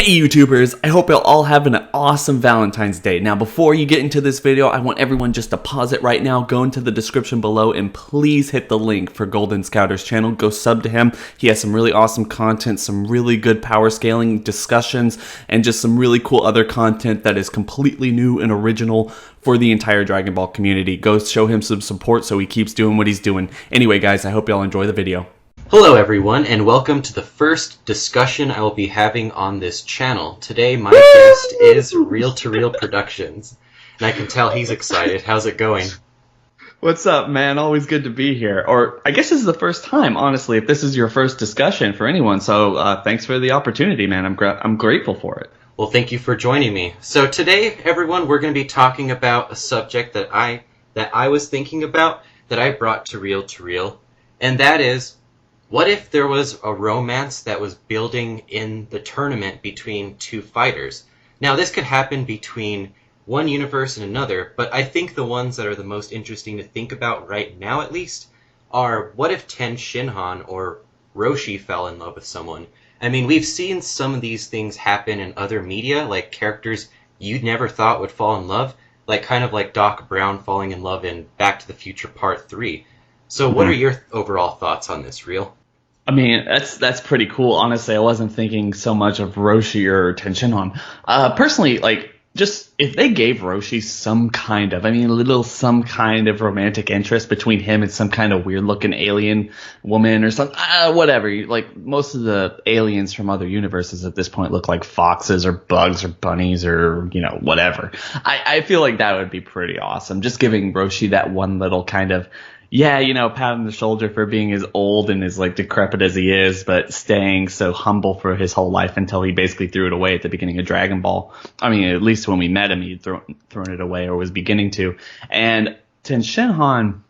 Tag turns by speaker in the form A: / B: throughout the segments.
A: Hey YouTubers, I hope you'll all have an awesome Valentine's Day. Now before you get into this video, I want everyone just to pause it right now, go into the description below, and please hit the link for Golden Scouter's channel. Go sub to him. He has some really awesome content, some really good power scaling discussions, and just some really cool other content that is completely new and original for the entire Dragon Ball community. Go show him some support so he keeps doing what he's doing. Anyway guys, I hope y'all enjoy the video.
B: Hello everyone, and welcome to the first discussion I will be having on this channel. Today my guest is Reel to Reel Productions, and I can tell he's excited. How's it going?
A: What's up, man? Always good to be here. Or I guess this is the first time, honestly, if this is your first discussion for anyone. So thanks for the opportunity, man. I'm grateful for it.
B: Well, thank you for joining me. So today, everyone, we're going to be talking about a subject that I was thinking about, that I brought to Reel, and that is, what if there was a romance that was building in the tournament between two fighters? Now, this could happen between one universe and another, but I think the ones that are the most interesting to think about right now, at least, are what if Ten Shinhan or Roshi fell in love with someone? I mean, we've seen some of these things happen in other media, like characters you'd never thought would fall in love, kind of like Doc Brown falling in love in Back to the Future Part 3. So what are your overall thoughts on this, Reel?
A: I mean, that's pretty cool. Honestly, I wasn't thinking so much of Roshi or Ten Shinhan. Personally, just if they gave Roshi some kind of romantic interest between him and some kind of weird looking alien woman or something, whatever. Like most of the aliens from other universes at this point look like foxes or bugs or bunnies or, whatever. I feel like that would be pretty awesome. Just giving Roshi that one little kind of, pat on the shoulder for being as old and as decrepit as he is, but staying so humble for his whole life until he basically threw it away at the beginning of Dragon Ball. I mean, at least when we met him, he'd thrown it away or was beginning to. And Ten Shinhan,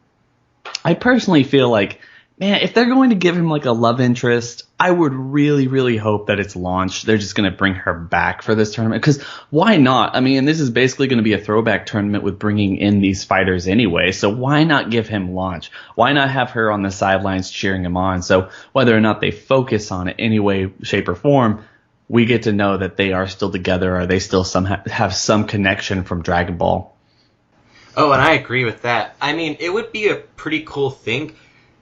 A: I personally feel like, man, if they're going to give him a love interest, I would really, really hope that it's launched. They're just going to bring her back for this tournament. Because why not? I mean, this is basically going to be a throwback tournament with bringing in these fighters anyway. So why not give him launch? Why not have her on the sidelines cheering him on? So whether or not they focus on it any way, shape, or form, we get to know that they are still together, or they still have some connection from Dragon Ball.
B: Oh, and I agree with that. I mean, it would be a pretty cool thing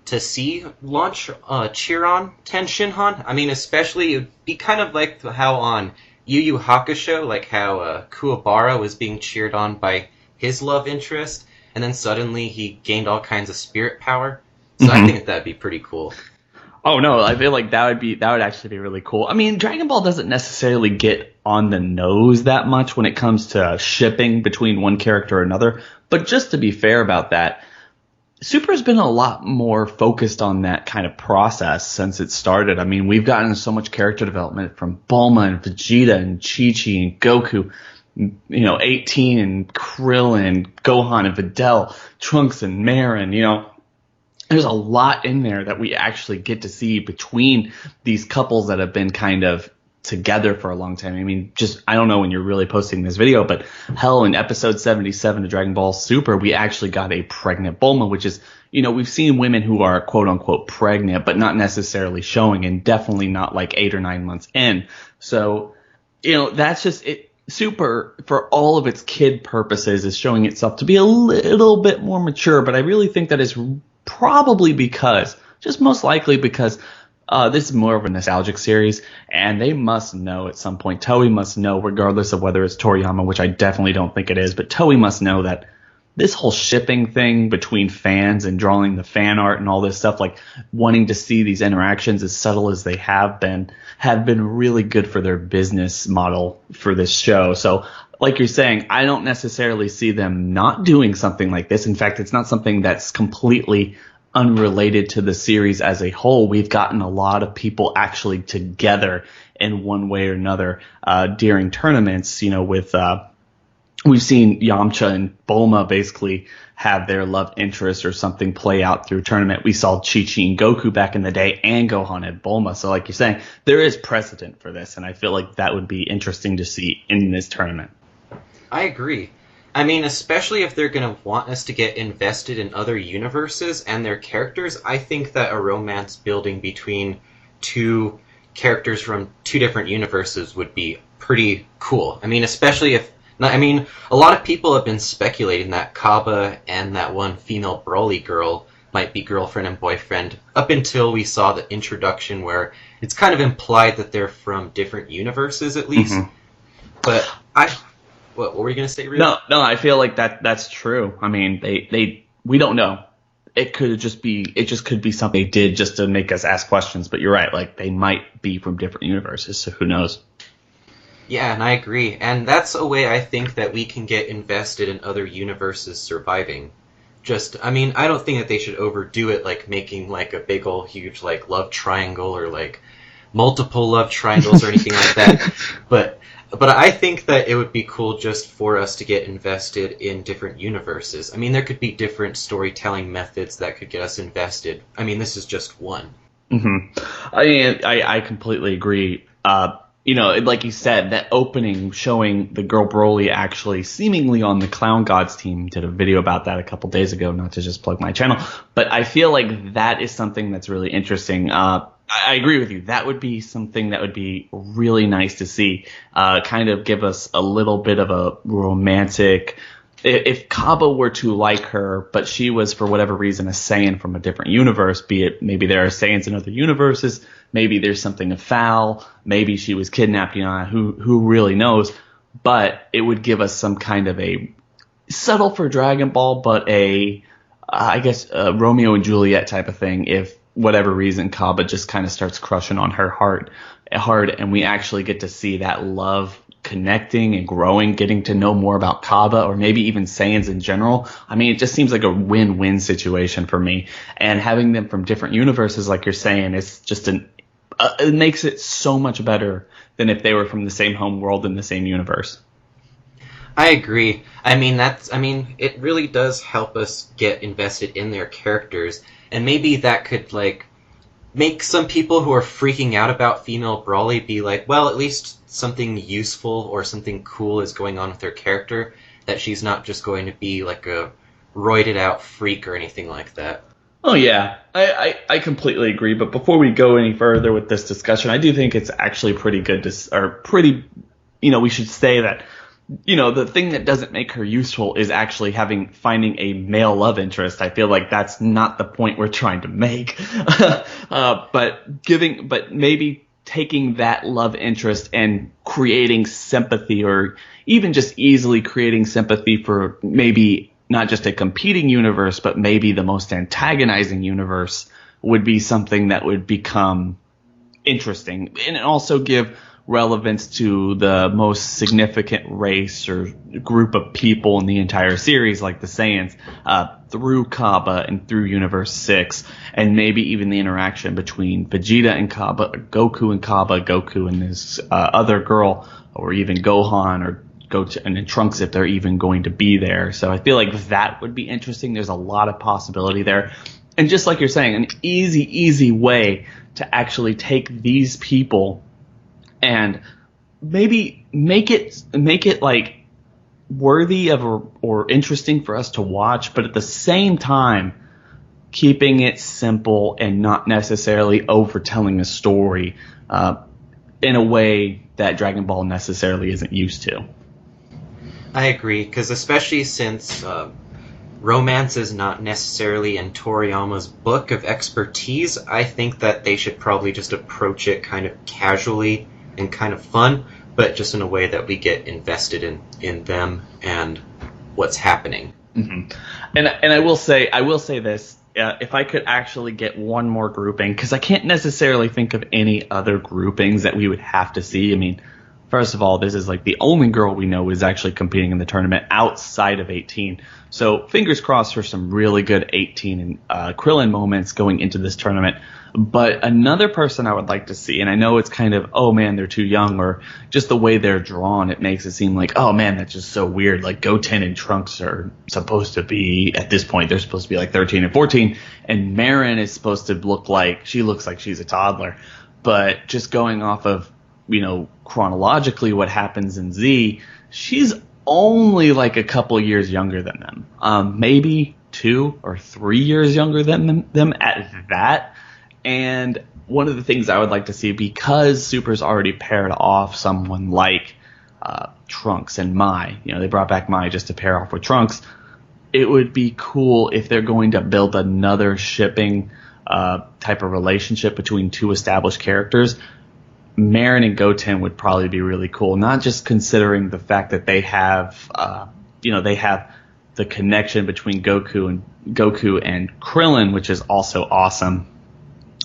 B: to see launch cheer on Ten Shinhan. I mean, especially it would be kind of like how on Yu Yu Hakusho, like how Kuwabara was being cheered on by his love interest, and then suddenly he gained all kinds of spirit power. So I think that'd be pretty cool.
A: Oh no, I feel like that would actually be really cool. I mean, Dragon Ball doesn't necessarily get on the nose that much when it comes to shipping between one character or another, but just to be fair about that, Super's been a lot more focused on that kind of process since it started. I mean, we've gotten so much character development from Bulma and Vegeta and Chi-Chi and Goku, 18 and Krillin, Gohan and Videl, Trunks and Marin, There's a lot in there that we actually get to see between these couples that have been kind of together for a long time. I mean, I don't know when you're really posting this video, but hell, in episode 77 of Dragon Ball Super, we actually got a pregnant Bulma, which is, we've seen women who are quote unquote pregnant, but not necessarily showing, and definitely not 8 or 9 months in. So, that's just it. Super, for all of its kid purposes, is showing itself to be a little bit more mature, but I really think that is probably most likely because this is more of a nostalgic series, and they must know at some point, Toei must know, regardless of whether it's Toriyama, which I definitely don't think it is, but Toei must know that this whole shipping thing between fans and drawing the fan art and all this stuff, wanting to see these interactions as subtle as they have been really good for their business model for this show. So like you're saying, I don't necessarily see them not doing something like this. In fact, it's not something that's completely unrelated to the series as a whole. We've gotten a lot of people actually together in one way or another during tournaments, we've seen Yamcha and Bulma basically have their love interest or something play out through tournament. We saw Chi-Chi and Goku back in the day, and Gohan and Bulma. So like you're saying, there is precedent for this, and I feel like that would be interesting to see in this tournament.
B: I agree. I mean, especially if they're going to want us to get invested in other universes and their characters, I think that a romance building between two characters from two different universes would be pretty cool. I mean, especially if... I mean, a lot of people have been speculating that Kaba and that one female Broly girl might be girlfriend and boyfriend up until we saw the introduction where it's kind of implied that they're from different universes at least. Mm-hmm. But what were you going to say, Ryu?
A: No, I feel like that's true. I mean, we don't know. It just could be something they did just to make us ask questions, but you're right, like they might be from different universes, so who knows?
B: Yeah, and I agree. And that's a way I think that we can get invested in other universes surviving. I mean, I don't think that they should overdo it, like making like a big ol' huge like love triangle or like multiple love triangles or anything like that. But I think that it would be cool just for us to get invested in different universes. I mean, there could be different storytelling methods that could get us invested. I mean, this is just one.
A: Mm-hmm. I completely agree. Like you said, that opening showing the girl Broly actually seemingly on the Clown Gods team, did a video about that a couple days ago, not to just plug my channel, but I feel like that is something that's really interesting. I agree with you. That would be something that would be really nice to see, kind of give us a little bit of a romantic... If Kaba were to like her, but she was, for whatever reason, a Saiyan from a different universe, be it maybe there are Saiyans in other universes, maybe there's something afoul, maybe she was kidnapped, who really knows, but it would give us some kind of a subtle for Dragon Ball, but a Romeo and Juliet type of thing, if whatever reason Kaba just kind of starts crushing on her hard, and we actually get to see that love connecting and growing, getting to know more about Kaba, or maybe even Saiyans in general. I mean, it just seems like a win-win situation for me. And having them from different universes, like you're saying, is just it makes it so much better than if they were from the same home world in the same universe.
B: I agree. I mean, it really does help us get invested in their characters, and maybe that could like make some people who are freaking out about female Broly be like, well, at least something useful or something cool is going on with her character, that she's not just going to be like a roided out freak or anything like that.
A: Oh yeah, I completely agree. But before we go any further with this discussion, I do think it's actually pretty good we should say that, the thing that doesn't make her useful is actually finding a male love interest. I feel like that's not the point we're trying to make. But maybe taking that love interest and creating sympathy, or even just easily creating sympathy for maybe not just a competing universe, but maybe the most antagonizing universe, would be something that would become interesting, and also give relevance to the most significant race or group of people in the entire series, like the Saiyans, through Kaba and through Universe 6, and maybe even the interaction between Vegeta and Kaba, Goku and this other girl, or even Gohan or Goten and Trunks, if they're even going to be there. So I feel like that would be interesting. There's a lot of possibility there. And just like you're saying, an easy way to actually take these people and maybe make it like worthy of or interesting for us to watch, but at the same time keeping it simple and not necessarily overtelling a story in a way that Dragon Ball necessarily isn't used to.
B: I agree, because especially since romance is not necessarily in Toriyama's book of expertise, I think that they should probably just approach it kind of casually and kind of fun, but just in a way that we get invested in them and what's happening.
A: Mm-hmm. And I will say this, if I could actually get one more grouping, because I can't necessarily think of any other groupings that we would have to see. I mean, first of all, this is like the only girl we know is actually competing in the tournament outside of 18. So fingers crossed for some really good 18 and Krillin moments going into this tournament. But another person I would like to see, and I know it's kind of, oh man, they're too young, or just the way they're drawn, it makes it seem like, oh man, that's just so weird. Like Goten and Trunks are supposed to be, at this point, they're supposed to be like 13 and 14, and Marin is supposed to looks like she's a toddler. But just going off of, chronologically what happens in Z, she's only like a couple years younger than them. Maybe 2 or 3 years younger than them at that. And one of the things I would like to see, because Super's already paired off someone like Trunks and Mai, they brought back Mai just to pair off with Trunks. It would be cool if they're going to build another shipping type of relationship between two established characters. Marin and Goten would probably be really cool, not just considering the fact that they have, they have the connection between Goku and Krillin, which is also awesome.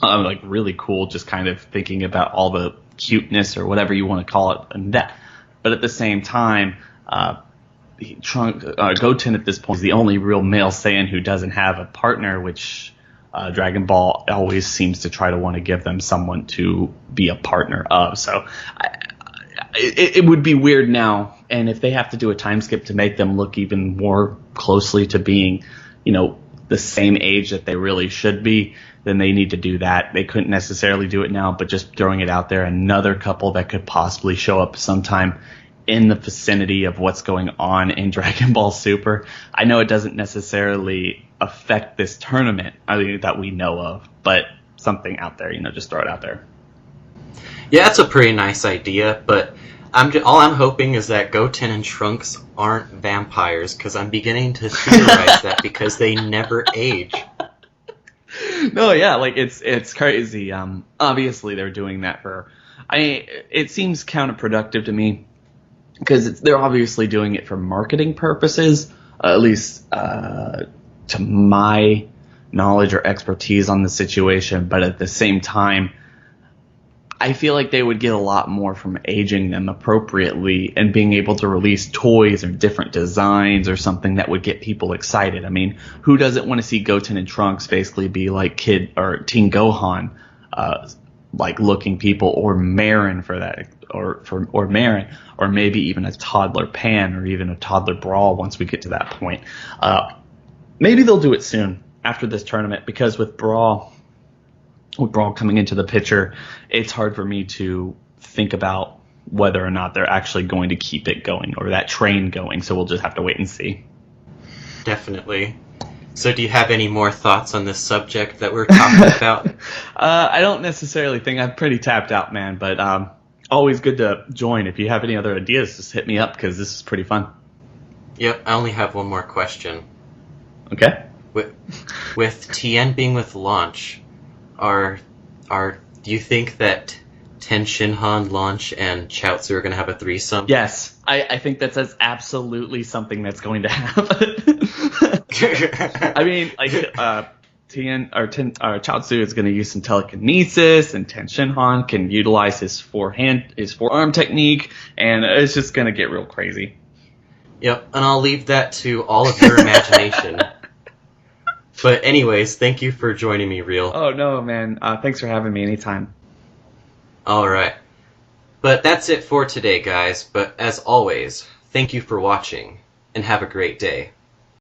A: Like really cool, just kind of thinking about all the cuteness or whatever you want to call it and that. But at the same time, Goten at this point is the only real male Saiyan who doesn't have a partner, which Dragon Ball always seems to try to want to give them someone to be a partner of. So it would be weird now, and if they have to do a time skip to make them look even more closely to being, the same age that they really should be, then they need to do that. They couldn't necessarily do it now, but just throwing it out there, another couple that could possibly show up sometime in the vicinity of what's going on in Dragon Ball Super. I know it doesn't necessarily affect this tournament that we know of, but something out there, just throw it out there.
B: Yeah, that's a pretty nice idea, but all I'm hoping is that Goten and Trunks aren't vampires, because I'm beginning to theorize that because they never age.
A: No, yeah, it's crazy. Obviously they're doing that it seems counterproductive to me, because they're obviously doing it for marketing purposes, at least to my knowledge or expertise on the situation. But at the same time, I feel like they would get a lot more from aging them appropriately and being able to release toys or different designs or something that would get people excited. I mean, who doesn't want to see Goten and Trunks basically be like Kid or Teen Gohan like looking people, or Marin for that, or Marin, or maybe even a toddler Pan, or even a toddler Brawl once we get to that point. Maybe they'll do it soon after this tournament, because with Brawl coming into the picture, it's hard for me to think about whether or not they're actually going to keep it going, or that train going. So we'll just have to wait and see.
B: Definitely. So do you have any more thoughts on this subject that we're talking about?
A: I don't necessarily think. I'm pretty tapped out, man, but always good to join. If you have any other ideas, just hit me up, because this is pretty fun.
B: Yep, I only have one more question.
A: Okay.
B: With Tien being with Launch, do you think that Ten Shinhan, Launch, and Chaozu are going to have a threesome?
A: Yes, I think that's absolutely something that's going to happen. I mean, Chaozu is going to use some telekinesis, and Ten Shinhan can utilize his forearm technique, and it's just going to get real crazy.
B: Yep, and I'll leave that to all of your imagination. But anyways, thank you for joining me, Real.
A: Oh, no, man. Thanks for having me anytime.
B: Alright. But that's it for today, guys. But as always, thank you for watching, and have a great day.